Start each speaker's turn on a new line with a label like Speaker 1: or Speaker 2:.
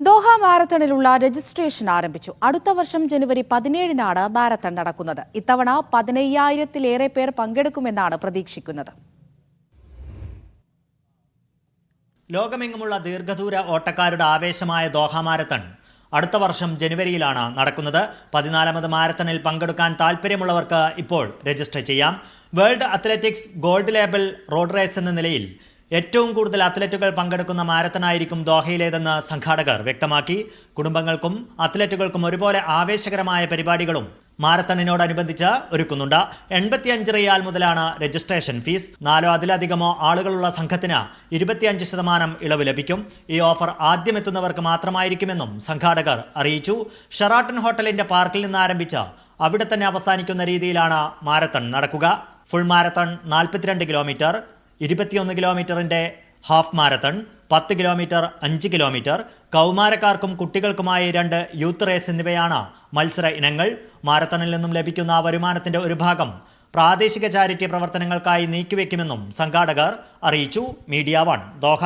Speaker 1: Doha മാരത്തണിലുള്ള registration ആരംഭിച്ചു. അടുത്ത വർഷം ജനുവരി 17-നാണ് മാരത്തൺ നടക്കുന്നത്. ഇത്തവണ 15,000-ലേറെ പേർ പങ്കെടുക്കുമെന്നാണ് പ്രതീക്ഷിക്കുന്നത്.
Speaker 2: ലോകമെങ്ങുമുള്ള ദീർഘദൂര ഓട്ടക്കാരുടെ ആവേശമായ ദോഹ മാരത്തൺ അടുത്ത വർഷം ജനുവരിയിലാണ് നടക്കുന്നത്. 14ാമത് മാരത്തണിൽ പങ്കെടുക്കാൻ താൽപ്പര്യമുള്ളവർക്ക് ഇപ്പോൾ രജിസ്റ്റർ ചെയ്യാം. World athletics gold label road race എന്ന നിലയിൽ ഏറ്റവും കൂടുതൽ അത്ലറ്റുകൾ പങ്കെടുക്കുന്ന മാരത്തണായിരിക്കും ദോഹയിലേതെന്ന് സംഘാടകർ വ്യക്തമാക്കി. കുടുംബങ്ങൾക്കും അത്ലറ്റുകൾക്കും ഒരുപോലെ ആവേശകരമായ പരിപാടികളും മാരത്തണിനോടനുബന്ധിച്ച് ഒരുക്കുന്നുണ്ട്. 85 റിയാൽ മുതലാണ് രജിസ്ട്രേഷൻ ഫീസ്. 4 അതിലധികമോ ആളുകളുള്ള സംഘത്തിന് 25% ഇളവ് ലഭിക്കും. ഈ ഓഫർ ആദ്യമെത്തുന്നവർക്ക് മാത്രമായിരിക്കുമെന്നും സംഘാടകർ അറിയിച്ചു. ഷെറാട്ടൺ ഹോട്ടലിന്റെ പാർക്കിൽ നിന്ന് ആരംഭിച്ച് അവിടെ തന്നെ അവസാനിക്കുന്ന രീതിയിലാണ് മാരത്തൺ നടക്കുക. ഫുൾ മാരത്തൺ 42 കിലോമീറ്റർ, 21 കിലോമീറ്ററിന്റെ ഹാഫ് മാരത്തൺ, 10 കിലോമീറ്റർ, 5 കിലോമീറ്റർ, കൗമാരക്കാർക്കും കുട്ടികൾക്കുമായി 2 യൂത്ത് റേസ് എന്നിവയാണ് മത്സര ഇനങ്ങൾ. മാരത്തണിൽ നിന്നും ലഭിക്കുന്ന വരുമാനത്തിന്റെ ഒരു ഭാഗം പ്രാദേശിക ചാരിറ്റി പ്രവർത്തനങ്ങൾക്കായി നീക്കിവെക്കുമെന്നും സംഘാടകർ അറിയിച്ചു. Media 1 Doha.